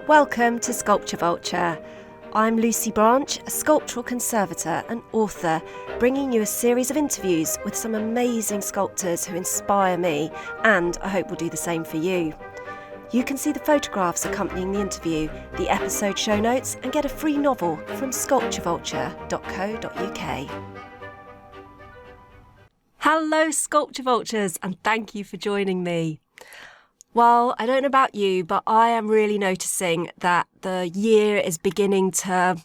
Welcome to Sculpture Vulture. I'm Lucy Branch, a sculptural conservator and author, bringing you a series of interviews with some amazing sculptors who inspire me, and I hope will do the same for you. You can see the photographs accompanying the interview, the episode show notes, and get a free novel from sculpturevulture.co.uk. Hello, Sculpture Vultures, and thank you for joining me. Well, I don't know about you, but I am really noticing that the year is beginning to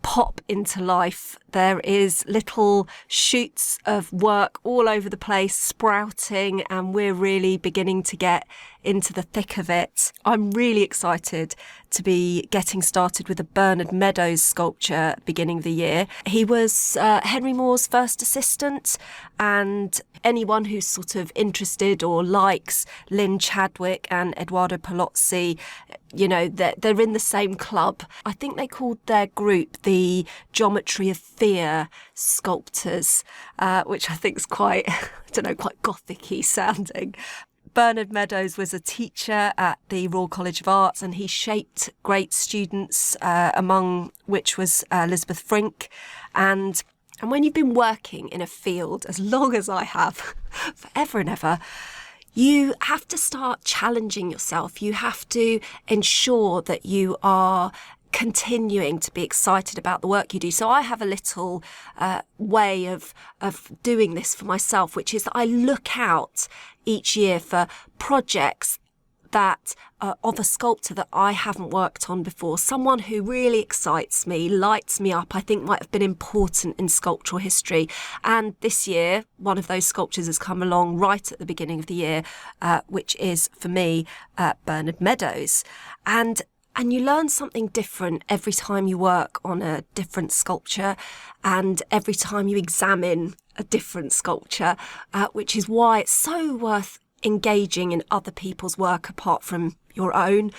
pop into life. There is little shoots of work all over the place sprouting, and we're really beginning to get into the thick of it. I'm really excited to be getting started with a Bernard Meadows sculpture at the beginning of the year. He was Henry Moore's first assistant, and anyone who's sort of interested or likes Lynn Chadwick and Edoardo Palozzi, you know, they're in the same club. I think they called their group the Geometry of Fear Sculptors, which I think is quite, quite gothic-y sounding. Bernard Meadows was a teacher at the Royal College of Arts, and he shaped great students, among which was Elizabeth Frink. And when you've been working in a field as long as I have, forever and ever, you have to start challenging yourself. You have to ensure that you are continuing to be excited about the work you do. So I have a little way of doing this for myself, which is that I look out each year for projects that of a sculptor that I haven't worked on before, someone who really excites me, lights me up, I think might have been important in sculptural history. And this year, one of those sculptures has come along right at the beginning of the year, which is, for me, Bernard Meadows. And you learn something different every time you work on a different sculpture and every time you examine a different sculpture, which is why it's so worth engaging in other people's work apart from your own.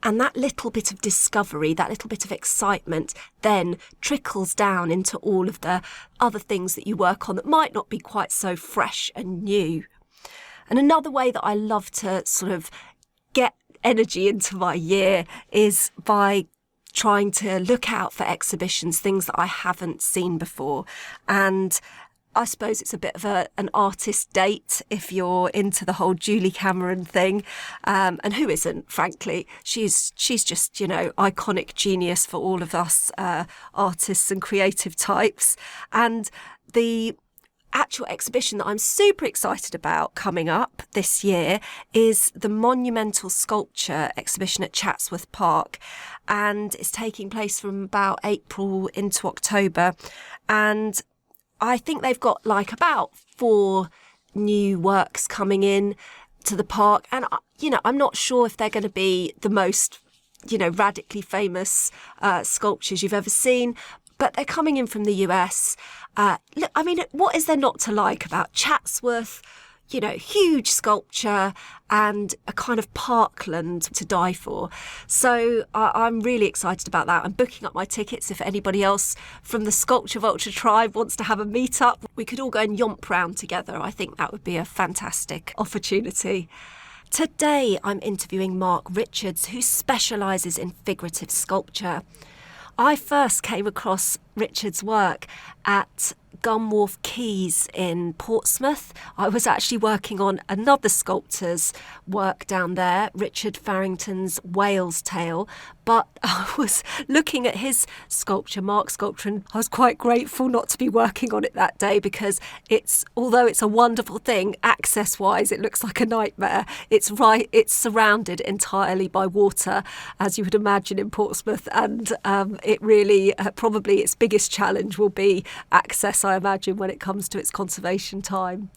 And that little bit of discovery, that little bit of excitement then trickles down into all of the other things that you work on that might not be quite so fresh and new. And another way that I love to sort of get energy into my year is by trying to look out for exhibitions, things that I haven't seen before. And I suppose it's a bit of an artist date if you're into the whole Julie Cameron thing. And who isn't, frankly? She's just, iconic genius for all of us artists and creative types. And the actual exhibition that I'm super excited about coming up this year is the Monumental Sculpture exhibition at Chatsworth Park, and it's taking place from about April into October. And I think they've got about 4 new works coming in to the park, and I'm not sure if they're going to be the most radically famous sculptures you've ever seen, but they're coming in from the US. Look, I mean, what is there not to like about Chatsworth? Huge sculpture and a kind of parkland to die for. So I'm really excited about that. I'm booking up my tickets. If anybody else from the Sculpture Vulture tribe wants to have a meet-up, we could all go and yomp round together. I think that would be a fantastic opportunity. Today, I'm interviewing Mark Richards, who specialises in figurative sculpture. I first came across Richard's work at Gunwharf Quays in Portsmouth. I was actually working on another sculptor's work down there, Richard Farrington's Whale's Tail, but I was looking at his sculpture, Mark's sculpture, and I was quite grateful not to be working on it that day because although it's a wonderful thing, access-wise, it looks like a nightmare. It's surrounded entirely by water, as you would imagine in Portsmouth, and it really, probably its biggest challenge will be access, I imagine, when it comes to its conservation time.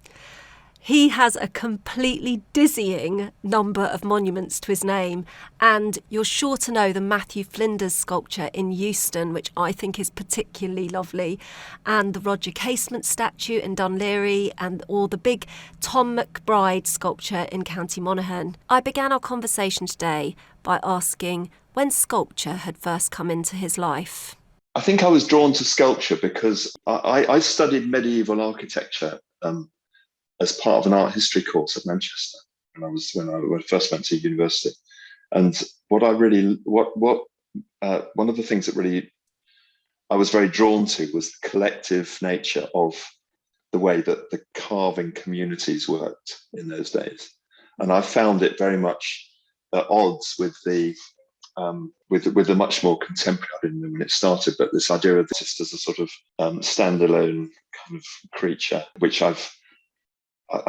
He has a completely dizzying number of monuments to his name, and you're sure to know the Matthew Flinders sculpture in Euston, which I think is particularly lovely, and the Roger Casement statue in Dunleary, or the big Tom McBride sculpture in County Monaghan. I began our conversation today by asking when sculpture had first come into his life. I think I was drawn to sculpture because I studied medieval architecture as part of an art history course at Manchester. when I first went to university. And what I really one of the things that really I was very drawn to was the collective nature of the way that the carving communities worked in those days, and I found it very much at odds with the with the much more contemporary. I didn't know when it started, but this idea of just as a sort of standalone kind of creature, which I've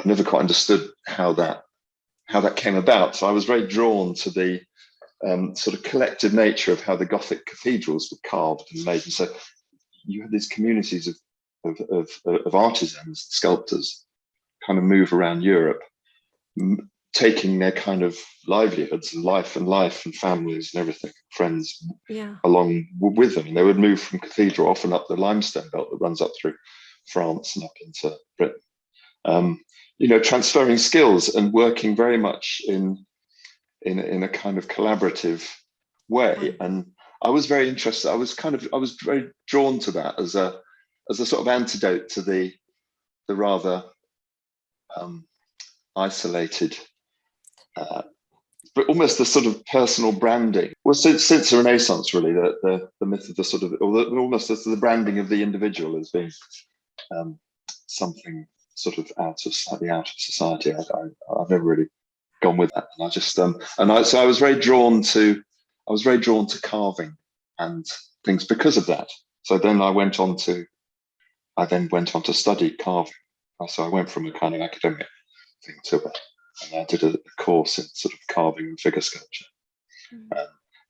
never quite understood how that came about. So I was very drawn to the sort of collective nature of how the Gothic cathedrals were carved and made. And so you had these communities of artisans, sculptors, kind of move around Europe, taking their kind of livelihoods and life and families and everything, friends, along with them. And they would move from cathedral, often up the limestone belt that runs up through France and up into Britain. Transferring skills and working very much in a kind of collaborative way. And I was very interested. I was very drawn to that as a sort of antidote to the rather isolated, but almost the sort of personal branding. Well, since the Renaissance, really, the myth of the sort of, or almost the branding of the individual as being something sort of slightly out of society. I've never really gone with that, and I just so I was very drawn to carving and things because of that. So then I went on to study carving. So I went from a kind of academic thing to it, and I did a course in sort of carving and figure sculpture.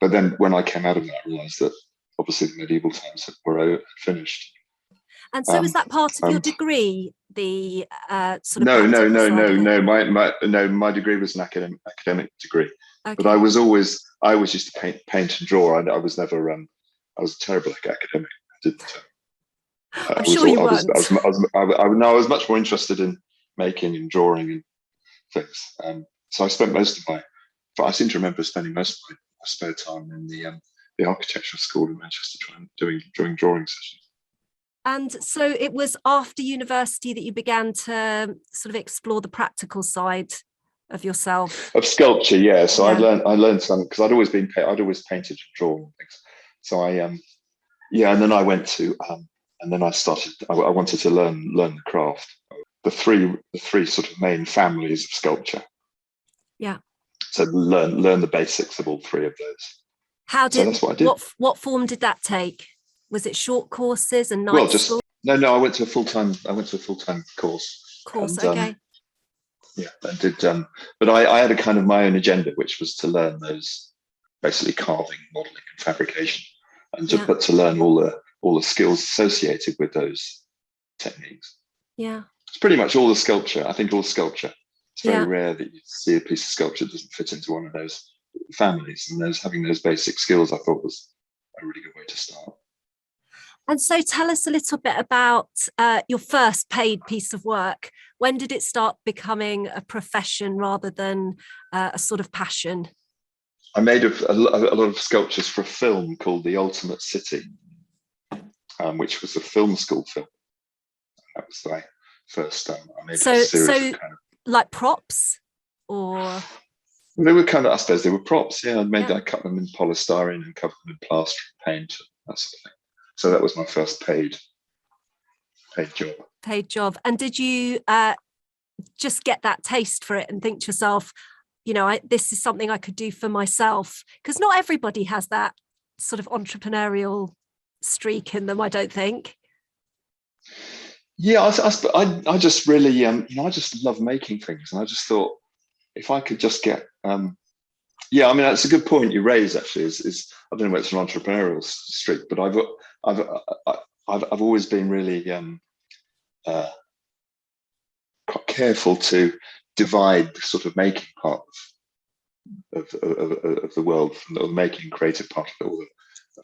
But then when I came out of that, I realised that obviously the medieval times were finished. And so was that part of your degree, the sort of no. My degree was an academic degree, okay. But I always used to paint and draw. I was never I was terrible at academic. I didn't. I'm sure you weren't. I was much more interested in making and drawing and things. So I spent I seem to remember spending most of my spare time in the architectural school in Manchester doing drawing sessions. And so it was after university that you began to sort of explore the practical side of yourself? Of sculpture, yeah. So I learned some, because I'd always painted and drawn and things. So and then I went to and then I wanted to learn the craft. The three sort of main families of sculpture. Yeah. So learn the basics of all three of those. So that's what I did. What form did that take? Was it short courses and night school? No. I went to a full time course. Okay. I did. But I had a kind of my own agenda, which was to learn those basically carving, modeling, and fabrication, and to learn all the skills associated with those techniques. Yeah. It's pretty much all the sculpture. I think all sculpture. It's very rare that you see a piece of sculpture that doesn't fit into one of those families, and having those basic skills, I thought, was a really good way to start. And so tell us a little bit about your first paid piece of work. When did it start becoming a profession rather than a sort of passion? I made a lot of sculptures for a film called The Ultimate City, which was a film school film. That was my first I made a series of kind of, like props, or they were kind of, I suppose they were props. Yeah, I cut them in polystyrene and covered them in plaster and paint, that sort of thing. So that was my first paid job. Paid job. And did you just get that taste for it and think to yourself, this is something I could do for myself? Because not everybody has that sort of entrepreneurial streak in them, I don't think. Yeah, I just really, I just love making things, and I just thought if I could just get, that's a good point you raise. Actually, is I don't know whether it's an entrepreneurial streak, but I've always been really quite careful to divide the sort of making part of the world from the making creative part of all the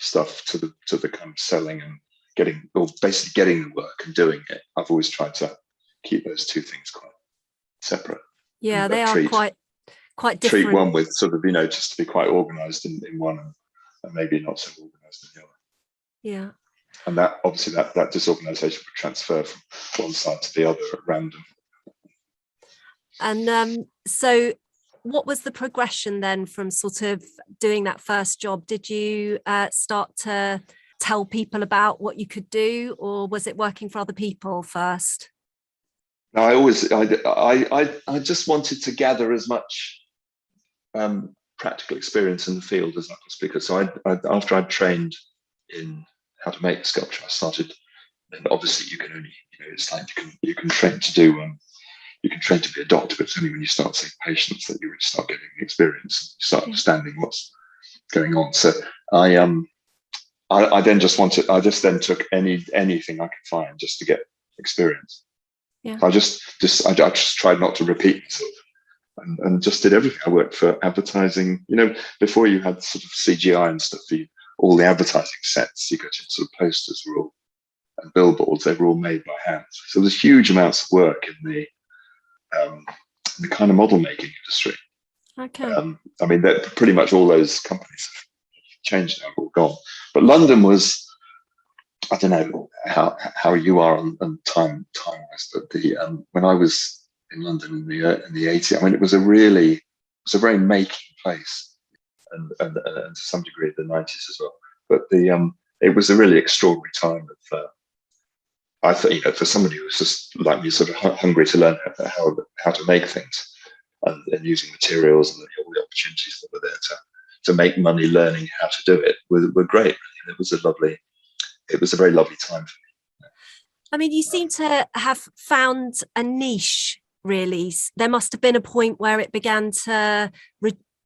stuff to the kind of selling and basically getting the work and doing it. I've always tried to keep those two things quite separate. Yeah, they are quite different. Treat one with sort of, just to be quite organised in one and maybe not so organised in the other. Yeah. And that obviously that disorganisation would transfer from one side to the other at random. And so what was the progression then from sort of doing that first job? Did you start to tell people about what you could do, or was it working for other people first? Now, I just wanted to gather as much practical experience in the field as I possibly could. So after I'd trained in how to make sculpture, I started. And obviously, you can only, it's like you can train to do you can train to be a doctor, but it's only when you start seeing patients that you really start getting the experience, you start understanding what's going on. So I then took anything I could find just to get experience. Yeah. I just tried not to repeat myself, and just did everything. I worked for advertising. Before you had sort of CGI and stuff, all the advertising sets you got in sort of posters were all, and billboards, they were all made by hand. So there's huge amounts of work in the kind of model making industry. Okay. I mean, pretty much all those companies have changed now, all gone. But London was, I don't know how you are on time wise, but when I was in London in the 80s, I mean, it was a very making place, and to some degree the 90s as well. But it was a really extraordinary time of. I thought, for somebody who was just like me, sort of hungry to learn how to make things, and using materials and all the opportunities that were there to make money, learning how to do it were great. It was a very lovely time for me. I mean, you seem to have found a niche, really. There must have been a point where it began to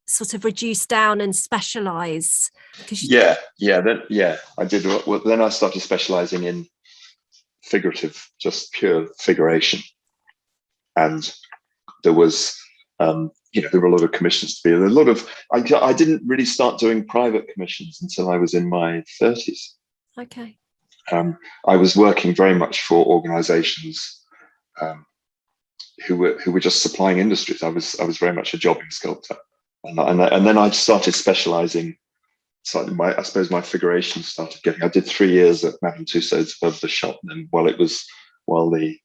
sort of reduce down and specialize. Yeah, I did. Well, then I started specializing in figurative, just pure figuration, and there was there were a lot of commissions to be. A lot of I didn't really start doing private commissions until I was in my 30s. Okay. I was working very much for organizations who were just supplying industries. I was very much a jobbing sculptor, and then I started specializing. So I suppose my figuration started getting. I did 3 years at Madame Tussauds above the shop, and then while the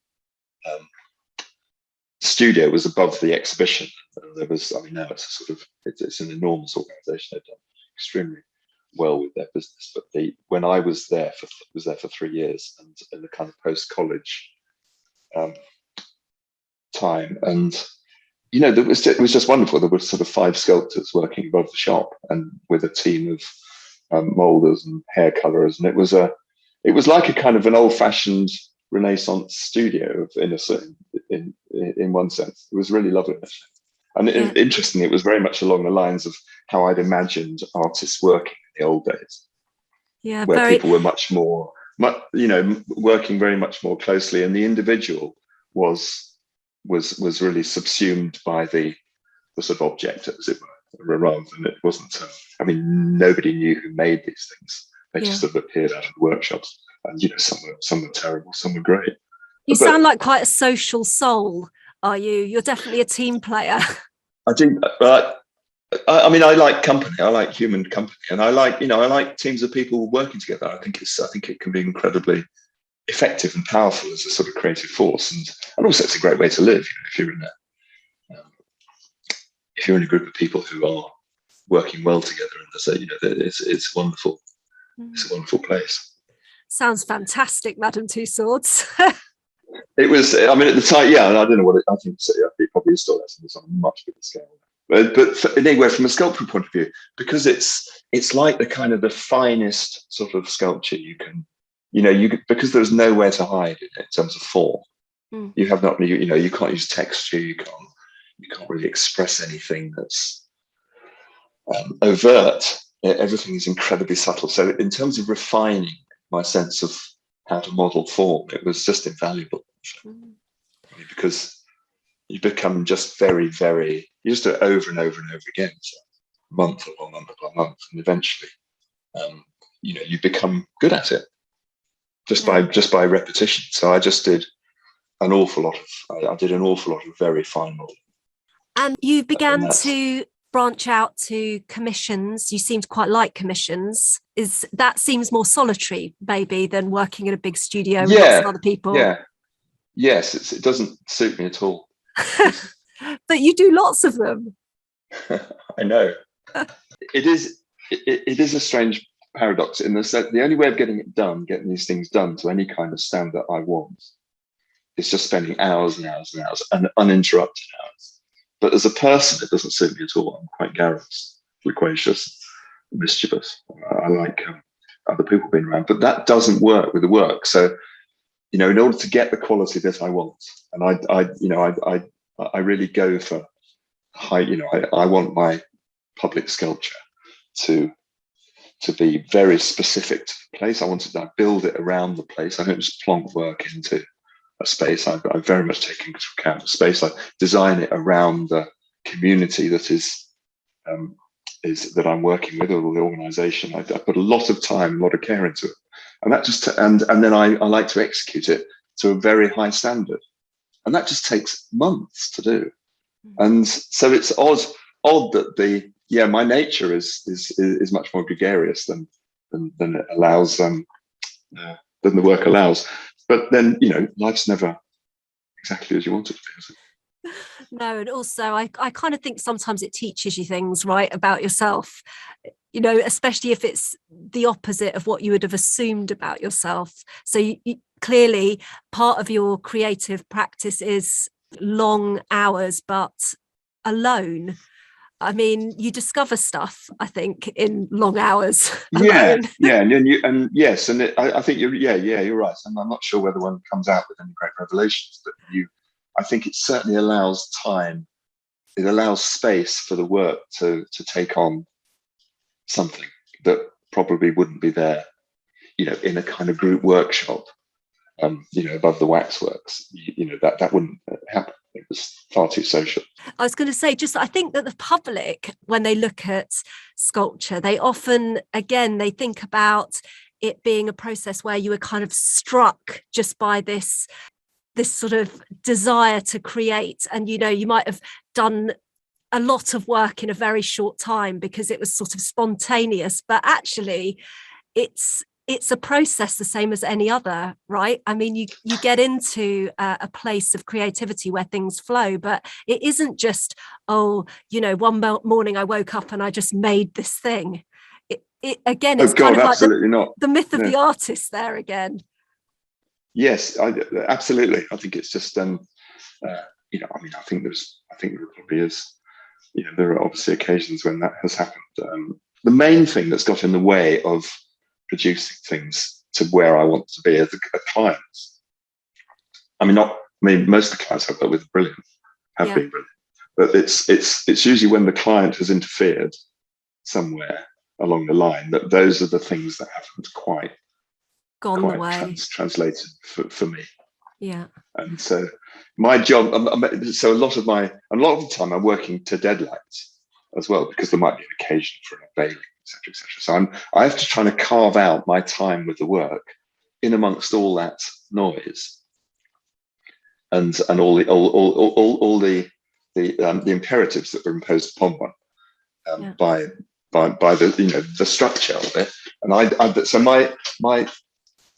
studio was above the exhibition, there was. I mean, now it's an enormous organisation. They've done extremely well with their business. But when I was there for 3 years, and in the kind of post college time, and it was just wonderful. There were sort of 5 sculptors working above the shop, and with a team of molders and hair colorers, and it was like a kind of an old-fashioned Renaissance studio in one sense. It was really lovely, and interestingly, it was very much along the lines of how I'd imagined artists working in the old days. Yeah, where people were much more, working very much more closely, and the individual was really subsumed by the sort of object, as it were, rather than it wasn't. I mean, nobody knew who made these things. They just sort of appeared out of the workshops, and some were terrible, some were great. You sound like quite a social soul, are you? You're definitely a team player. I think, I mean, I like company. I like human company, and I like teams of people working together. I think it can be incredibly effective and powerful as a sort of creative force, and also it's a great way to live. If you're in a group of people who are working well together, and it's wonderful. It's a wonderful place. Sounds fantastic, Madame Tussauds. It was. I mean, at the time, yeah. And I don't know what I think. It probably still has on a much bigger scale. But anyway, from a sculptural point of view, because it's like the finest sort of sculpture you can, because there's nowhere to hide in terms of form. You have not, you can't use texture. You can't really express anything that's overt. Everything is incredibly subtle. So in terms of refining my sense of how to model form, it was just invaluable. Because you become just very, very, you just do it over and over and over again, so month upon month upon month, and eventually, you become good at it just by repetition. So I just did an awful lot of very fine modeling. And you began to branch out to commissions. You seemed quite like commissions. That seems more solitary, maybe, than working in a big studio with lots of other people. Yeah. Yes, it doesn't suit me at all. But you do lots of them. I know. It is a strange paradox in the sense the only way of getting these things done to any kind of standard I want, is just spending hours and hours and hours and uninterrupted hours. But as a person, it doesn't suit me at all. I'm quite garrulous, loquacious, mischievous. I like other people being around, but that doesn't work with the work. So, in order to get the quality that I want, and I really go for high. I want my public sculpture to be very specific to the place. I wanted to build it around the place. I don't just plonk work into a space. I very much take into account the space. I design it around the community that is that I'm working with, or the organisation. I put a lot of time, a lot of care into it, and that just and then I like to execute it to a very high standard, and that just takes months to do. And so it's odd that my nature is much more gregarious than it allows than the work allows. But then life's never exactly as you want it to be, is it? No, and also I kind of think sometimes it teaches you things, right, about yourself, especially if it's the opposite of what you would have assumed about yourself. So you clearly part of your creative practice is long hours, but alone. I mean, you discover stuff, I think, in long hours alone. Yes, and I think you're right. And I'm not sure whether one comes out with any great revelations, but I think it certainly allows time. It allows space for the work to take on something that probably wouldn't be there, in a kind of group workshop, above the waxworks. That wouldn't happen. It was far too social. I was going to say, I think that the public, when they look at sculpture, they often, again, they think about it being a process where you were kind of struck just by this sort of desire to create. And, you might have done a lot of work in a very short time because it was sort of spontaneous, but actually it's a process the same as any other, right? I mean, you get into a place of creativity where things flow, but it isn't just, one morning I woke up and I just made this thing. It again, it's kind of like the myth of the artist there again. Yes, absolutely. I think it's just, I think there probably is, there are obviously occasions when that has happened. The main thing that's got in the way of producing things to where I want to be as a client. Most of the clients I've got with have been brilliant, but it's usually when the client has interfered somewhere along the line that those are the things that haven't quite gone the way translated for me. Yeah. And so my job, so a lot of the time I'm working to deadlines as well, because there might be an occasion for an unveiling, etc., etc. So I have to try to carve out my time with the work in amongst all that noise and all the imperatives that are imposed upon one by the structure of it. And so my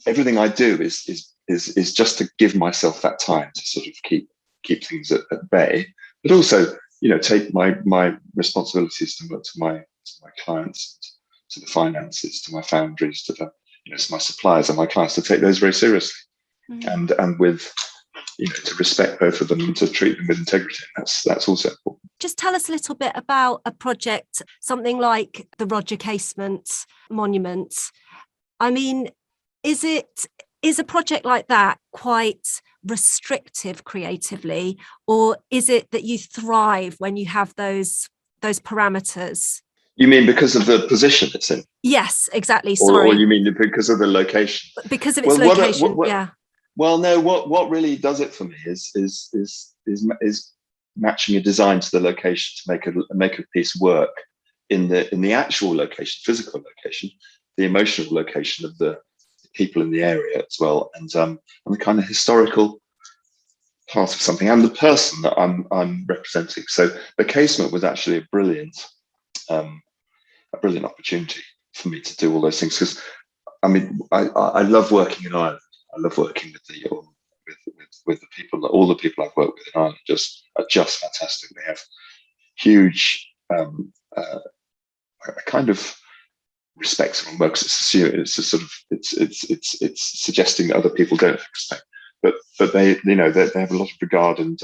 everything I do is just to give myself that time to sort of keep things at bay, but also take my responsibilities to my clients, to the finances, to my foundries, to my suppliers and my clients, to take those very seriously, and with to respect both of them and to treat them with integrity. That's also important. Just tell us a little bit about a project, something like the Roger Casement Monument. I mean, is a project like that quite restrictive creatively, or is it that you thrive when you have those parameters? You mean because of the position it's in? Yes, exactly. Sorry. Or you mean because of the location? Because of its location, yeah. Well, no. What really does it for me is matching a design to the location to make a piece work in the actual location, physical location, the emotional location of the people in the area as well, and the kind of historical part of something and the person that I'm representing. So the casement was actually a brilliant opportunity for me to do all those things, because I love working in Ireland. I love working with with the people, all the people I've worked with in Ireland are just fantastic. They have huge a kind of respect someone works. It's a sort of it's suggesting that other people don't respect, but they they have a lot of regard and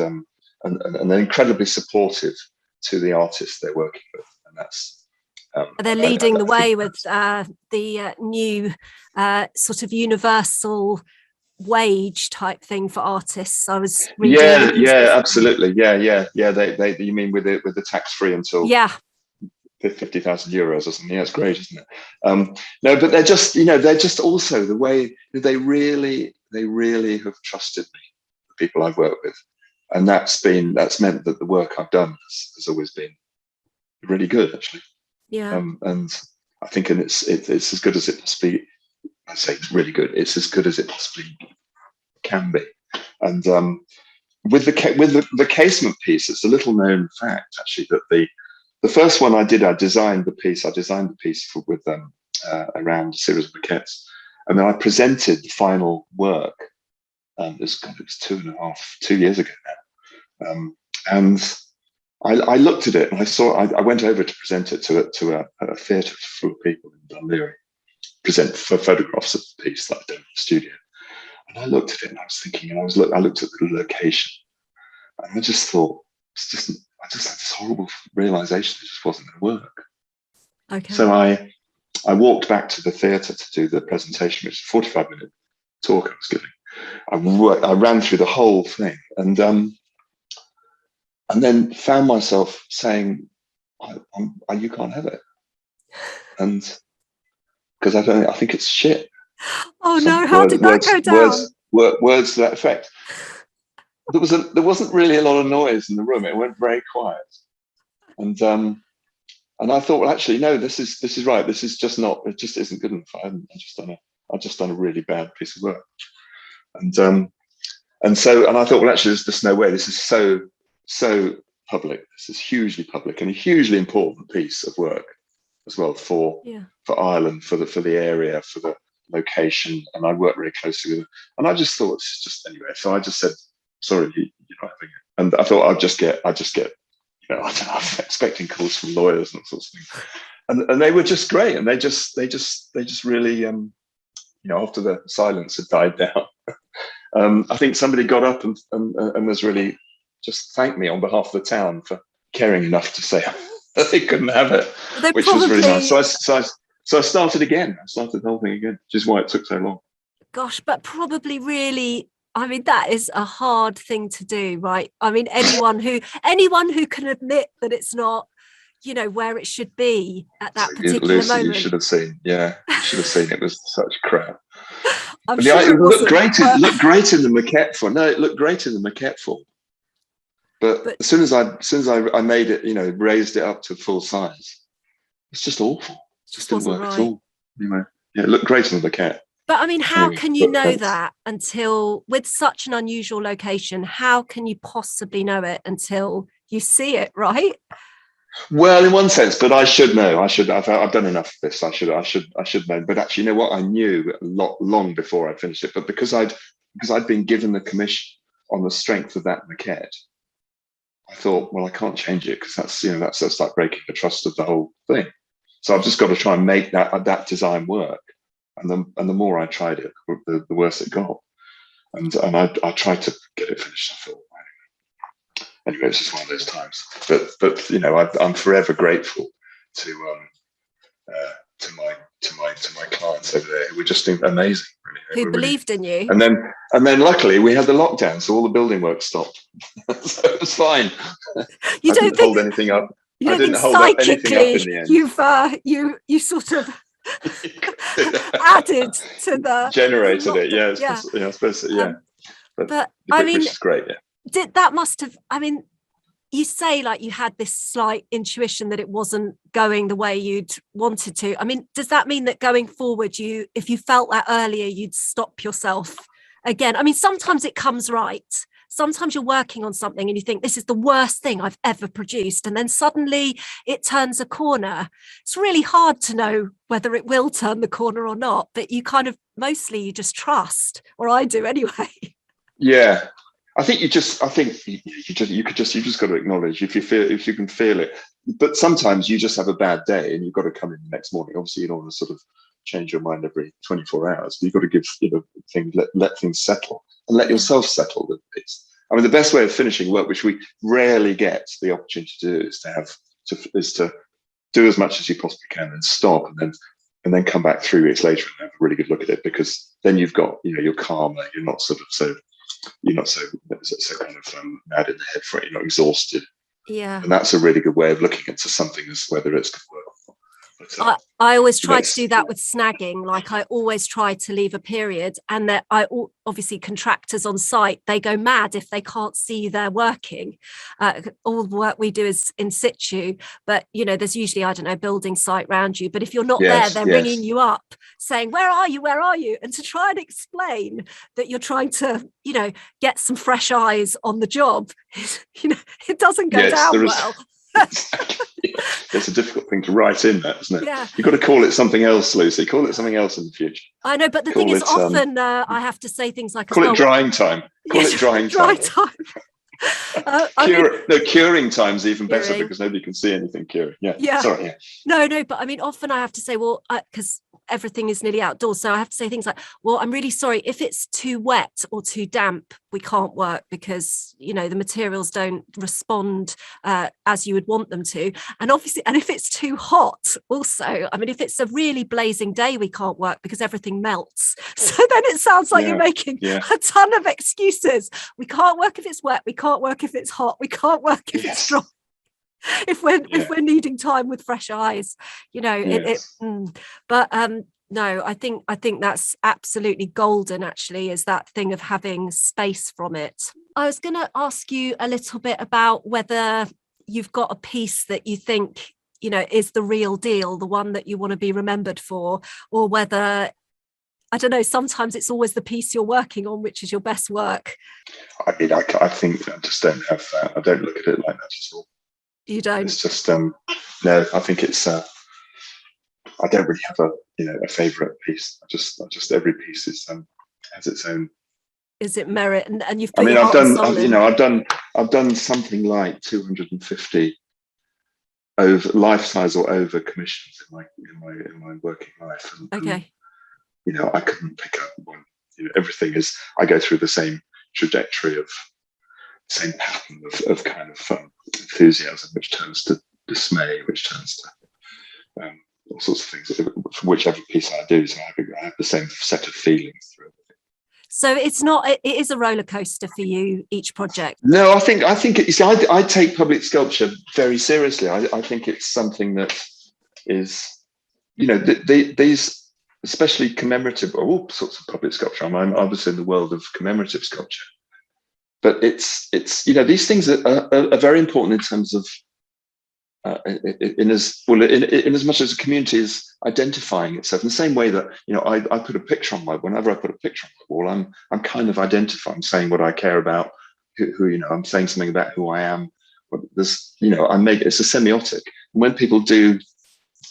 they're incredibly supportive to the artists they're working with, and that's. They're leading the way with the new sort of universal wage type thing for artists. I was reading. Yeah, absolutely. Yeah. They you mean with the tax free until 50,000 euros or something? Yeah, it's great, isn't it? No, but they're just also the way they really have trusted me, the people I've worked with, and that's meant that the work I've done has always been really good, actually. Yeah. And I think it's as good as it possibly. I say it's really good. It's as good as it possibly can be. And with the casement piece, it's a little known fact actually that the first one I did, I designed the piece with them around a series of maquettes, and then I presented the final work. It was 2 years ago now, and I looked at it and I went over to present it to a theatre full of people in Dundee, present for photographs of the piece that I'd done in the studio. And I looked at it and I was thinking, and I looked at the location, and I just thought, I just had this horrible realization it just wasn't going to work. Okay. So I walked back to the theatre to do the presentation, which is a 45-minute talk I was giving. I ran through the whole thing, and then found myself saying, "You can't have it," and because I think it's shit. Oh no! How did that go down? Words to that effect. There wasn't really a lot of noise in the room. It went very quiet, and I thought, well, actually, no, this is right. This is just not. It just isn't good enough. I've just done a really bad piece of work, and I thought, well, actually, there's no way. This is so public. This is hugely public and a hugely important piece of work as well for Ireland, for the area, for the location, and I worked really closely with them. And I just thought, it's just anyway. So I just said, sorry, you're not having it. And I thought I'd just get, I'm expecting calls from lawyers and all sorts of things. And they were just great, and they just really, after the silence had died down, I think somebody got up and was really just thanked me on behalf of the town for caring enough to say that they couldn't have it, which was really nice. So I started again. I started the whole thing again, which is why it took so long. Gosh, but probably really, I mean, that is a hard thing to do, right? I mean, anyone who can admit that it's not, where it should be at that particular Lucy, moment. You should have seen. Yeah, you should have seen. It was such crap. I'm sure it looked great. It looked great in the maquette form. No, it looked great in the maquette form. But as soon as I made it, raised it up to full size, it's just awful. It just didn't work at all. It looked great in the maquette. But I mean, how can you know that until, with such an unusual location, how can you possibly know it until you see it, right? Well, in one sense, but I should know. I've done enough of this. I should know. But actually, you know what? I knew long before I finished it. But because I'd been given the commission on the strength of that maquette, I thought, well, I can't change it because that's like breaking the trust of the whole thing. So I've just got to try and make that design work. And the more I tried it, the worse it got. And I tried to get it finished. I thought, anyway, it's just one of those times. But I'm forever grateful to my clients over there who were just amazing. Really. Who believed in you. And then luckily we had the lockdown, so all the building work stopped. So it was fine. You I don't didn't hold anything up. You don't think hold up anything up in the end. You sort of added to the generated it. Yeah, I suppose. Yeah. But I mean, which is great. Yeah. You say like you had this slight intuition that it wasn't going the way you'd wanted to. I mean, does that mean that going forward, if you felt that earlier, you'd stop yourself again? I mean, sometimes it comes right. Sometimes you're working on something and you think this is the worst thing I've ever produced. And then suddenly it turns a corner. It's really hard to know whether it will turn the corner or not, but you kind of, mostly you just trust, or I do anyway. Yeah, I think you just got to acknowledge if you can feel it. But sometimes you just have a bad day and you've got to come in the next morning. Obviously, you don't want to sort of change your mind every 24 hours. But you've got to give things let things settle and let Yeah. yourself settle with this. I mean, the best way of finishing work, which we rarely get the opportunity to do, is to do as much as you possibly can and stop and then come back 3 weeks later and have a really good look at it, because then you've got you're calmer, you're not so kind of mad in the head for it, you're not exhausted, Yeah. and that's a really good way of looking into something as whether it's good work or not. But, I always try to do that with snagging. Like I always try to leave a period, and that obviously contractors on site, they go mad if they can't see they're working. All the work we do is in situ, but there's usually, I don't know, building site around you. But if you're not there, they're ringing you up saying, "Where are you? Where are you?" And to try and explain that you're trying to, get some fresh eyes on the job, it doesn't go down well. It's a difficult thing to write in that, isn't it? Yeah. You've got to call it something else, Lucy. Call it something else in the future. I know, but the thing is, often I have to say things like, call it drying time. Call it drying time. Curing time's even better, because nobody can see anything curing. Yeah. Sorry. Yeah. No, but I mean, often I have to say, well, because everything is nearly outdoors, so I have to say things like, well, I'm really sorry if it's too wet or too damp, we can't work because the materials don't respond as you would want them to. And obviously, and if it's too hot also, I mean, if it's a really blazing day, we can't work because everything melts. So then it sounds like you're making a ton of excuses. We can't work if it's wet, we can't work if it's hot, we can't work if it's dry, if we're needing time with fresh eyes, but no, I think that's absolutely golden, actually, is that thing of having space from it. I was going to ask you a little bit about whether you've got a piece that you think is the real deal, the one that you want to be remembered for, or whether, I don't know, sometimes it's always the piece you're working on which is your best work. I mean, I think I just don't have that. I don't look at it like that at all. You don't? It's just no. I think it's. I don't really have a favourite piece. I just every piece has its own. Is it merit? And you've. I've done something like 250 over life-size or over commissions in my working life. Okay. I couldn't pick up one. Everything is. I go through the same trajectory of. Same pattern of kind of enthusiasm, which turns to dismay, which turns to all sorts of things. For whichever piece I do, so I have the same set of feelings through everything. So it is a roller coaster for you, each project. No, I think I take public sculpture very seriously. I think it's something that is, these especially commemorative, or all sorts of public sculpture. I'm obviously in the world of commemorative sculpture. But it's these things are very important in terms of in as much as a community is identifying itself in the same way that I put a picture on whenever I put a picture on my wall, I'm kind of identifying, saying what I care about, who I'm saying something about who I am. It's a semiotic. And when people do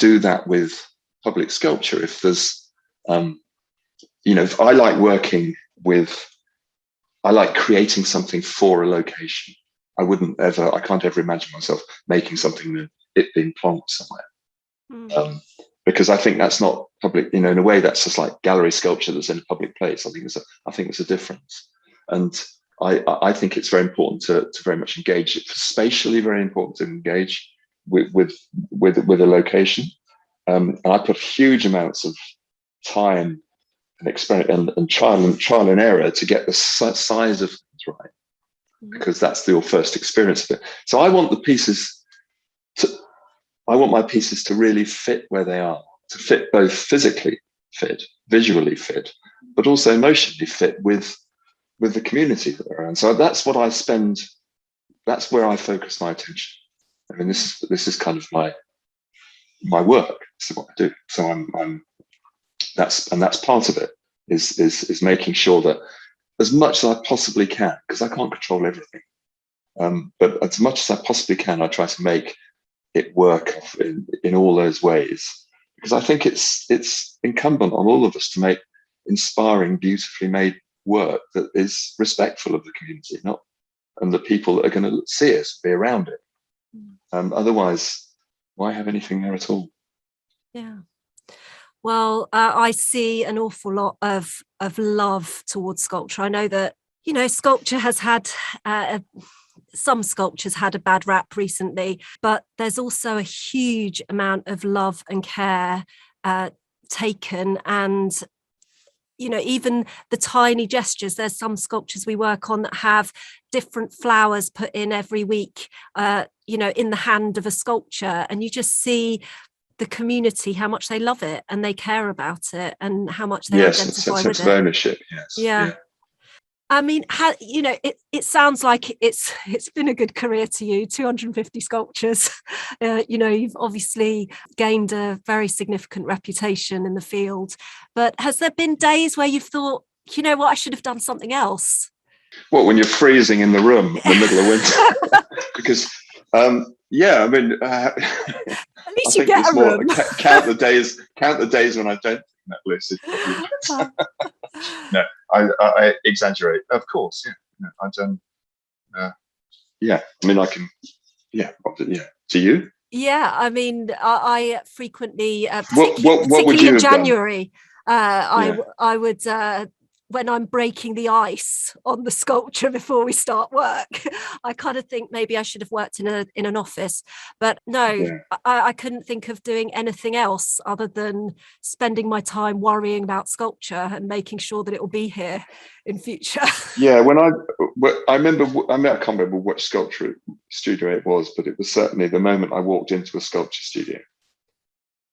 that with public sculpture, if there's if I like working with. I like creating something for a location. I can't ever imagine myself making something and it being plonked somewhere. Because I think that's not public, in a way that's just like gallery sculpture that's in a public place. I think there's a difference. And I think it's very important to very much engage it, spatially very important to engage with a location. And I put huge amounts of time and experiment and trial and error to get the size of things right, because that's your first experience of it. So I want my pieces to really fit where they are, to fit both physically fit, visually fit, but also emotionally fit with the community that they're around. So that's what I spend. That's where I focus my attention. I mean, this is kind of my work. This is what I do. So that's part of it, is making sure that as much as I possibly can, because I can't control everything, but as much as I possibly can, I try to make it work in all those ways, because I think it's incumbent on all of us to make inspiring, beautifully made work that is respectful of the community, not and the people that are going to see us, be around it. Otherwise, why have anything there at all? Yeah. Well, I see an awful lot of love towards sculpture. I know that, sculpture has had some sculptures had a bad rap recently, but there's also a huge amount of love and care taken, and even the tiny gestures. There's some sculptures we work on that have different flowers put in every week, in the hand of a sculpture, and you just see the community, how much they love it and they care about it and how much they identify with it. Sense of ownership. Yes. Yeah. I mean, it sounds like it's been a good career to you, 250 sculptures. You've obviously gained a very significant reputation in the field. But has there been days where you've thought, I should have done something else? What, when you're freezing in the room in the middle of winter? Because, at least you get a room. Count the days when I don't think that list is probably no, I exaggerate, of course. I've done. I can. Do you? Yeah, I mean, I frequently, what would particularly you in have January, I would. When I'm breaking the ice on the sculpture before we start work, I kind of think maybe I should have worked in an office. But no, I couldn't think of doing anything else other than spending my time worrying about sculpture and making sure that it will be here in future. Yeah, I can't remember which sculpture studio it was, but it was certainly the moment I walked into a sculpture studio.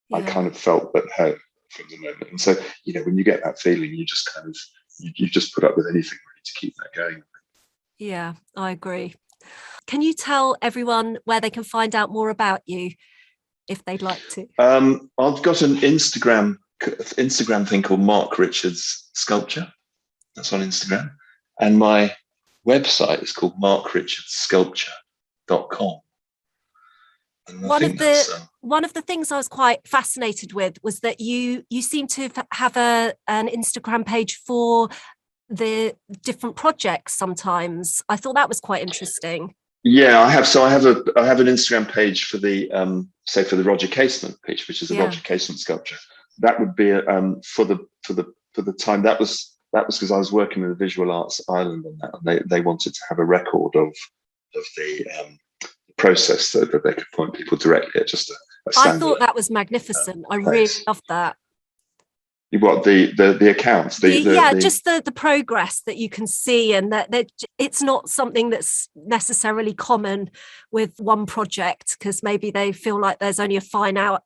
Yeah. I kind of felt at home from the moment. And so, when you get that feeling, you just kind of, you just put up with anything really to keep that going. Yeah, I agree. Can you tell everyone where they can find out more about you if they'd like to? I've got an Instagram thing called Mark Richards Sculpture. That's on Instagram. And my website is called markrichardsSculpture.com. One of the things I was quite fascinated with was that you seem to have an Instagram page for the different projects sometimes. I thought that was quite interesting. Yeah, I have. So I have an Instagram page for the for the Roger Casement page, which is a Roger Casement sculpture. That would be for the time that was because I was working with the Visual Arts Ireland on that, and they wanted to have a record of the process so that they could point people directly at just a I thought that was magnificent. I really loved that. What the accounts? Just the progress that you can see, and that it's not something that's necessarily common with one project, because maybe they feel like there's only a finite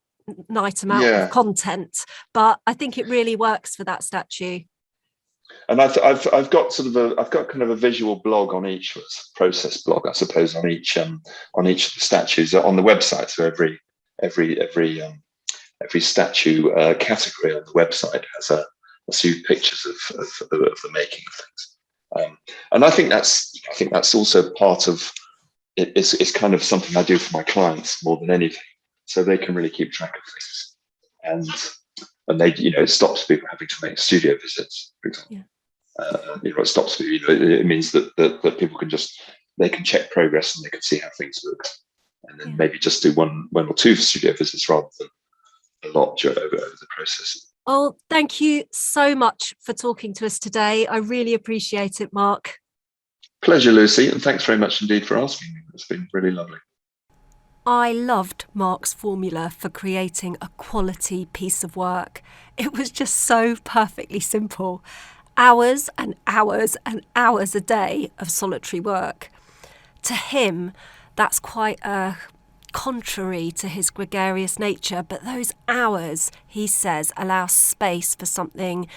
amount of content. But I think it really works for that statue. And I've got kind of a visual blog on each process blog, I suppose, on each of the statues on the website. So every statue category on the website has a few pictures of the making of things. And I think that's also part of it. It's kind of something I do for my clients more than anything, so they can really keep track of things, and they, it stops people having to make studio visits, for example. It stops people. It means that people they can check progress and they can see how things look, and then maybe just do one or two studio visits rather than a lot over the process. Oh, thank you so much for talking to us today. I really appreciate it, Mark. Pleasure, Lucy, and thanks very much indeed for asking me. It's been really lovely. I loved Mark's formula for creating a quality piece of work. It was just so perfectly simple. Hours and hours and hours a day of solitary work. To him, that's quite contrary to his gregarious nature, but those hours, he says, allow space for something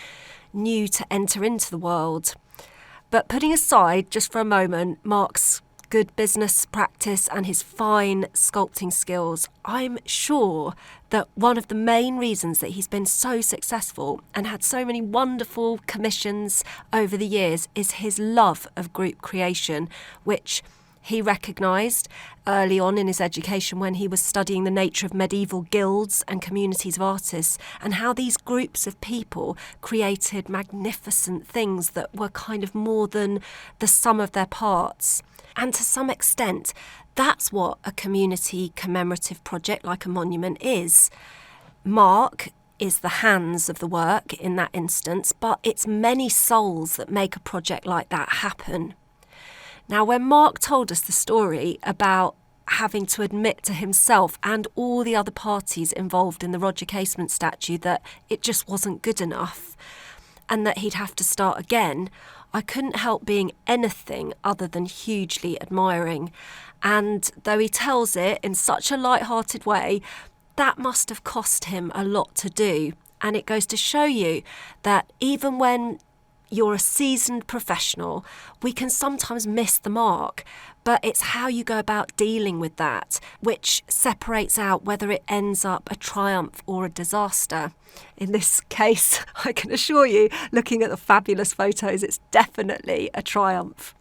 new to enter into the world. But putting aside, just for a moment, Mark's good business practice and his fine sculpting skills, I'm sure that one of the main reasons that he's been so successful and had so many wonderful commissions over the years is his love of group creation, which He recognised early on in his education when he was studying the nature of medieval guilds and communities of artists and how these groups of people created magnificent things that were kind of more than the sum of their parts. And to some extent, that's what a community commemorative project like a monument is. Mark is the hands of the work in that instance, but it's many souls that make a project like that happen. Now, when Mark told us the story about having to admit to himself and all the other parties involved in the Roger Casement statue that it just wasn't good enough and that he'd have to start again, I couldn't help being anything other than hugely admiring. And though he tells it in such a light-hearted way, that must have cost him a lot to do. And it goes to show you that even when you're a seasoned professional, we can sometimes miss the mark. But it's how you go about dealing with that which separates out whether it ends up a triumph or a disaster. In this case, I can assure you, looking at the fabulous photos, it's definitely a triumph.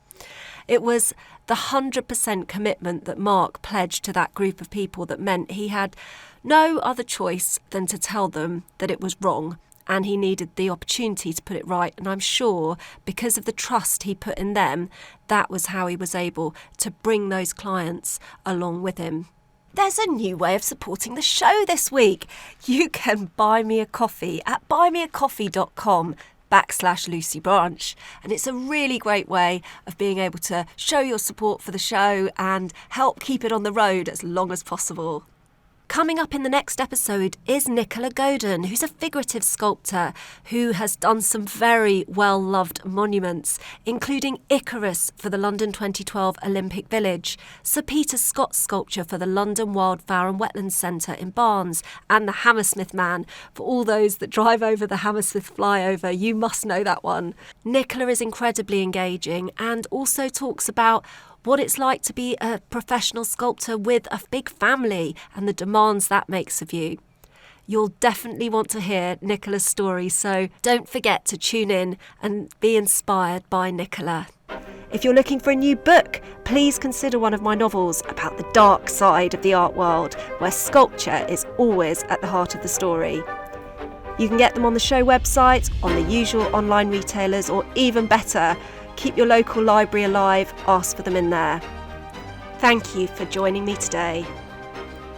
It was the 100% commitment that Mark pledged to that group of people that meant he had no other choice than to tell them that it was wrong and he needed the opportunity to put it right. And I'm sure because of the trust he put in them, that was how he was able to bring those clients along with him. There's a new way of supporting the show this week. You can buy me a coffee at buymeacoffee.com/Lucy Branch. And it's a really great way of being able to show your support for the show and help keep it on the road as long as possible. Coming up in the next episode is Nicola Godin, who's a figurative sculptor who has done some very well-loved monuments, including Icarus for the London 2012 Olympic Village, Sir Peter Scott's sculpture for the London Wildfowl and Wetlands Centre in Barnes, and the Hammersmith Man. For all those that drive over the Hammersmith flyover, you must know that one. Nicola is incredibly engaging and also talks about what it's like to be a professional sculptor with a big family and the demands that makes of you. You'll definitely want to hear Nicola's story, so don't forget to tune in and be inspired by Nicola. If you're looking for a new book, please consider one of my novels about the dark side of the art world, where sculpture is always at the heart of the story. You can get them on the show website, on the usual online retailers, or even better, keep your local library alive, ask for them in there. Thank you for joining me today.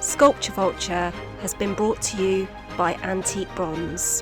Sculpture Vulture has been brought to you by Antique Bronze.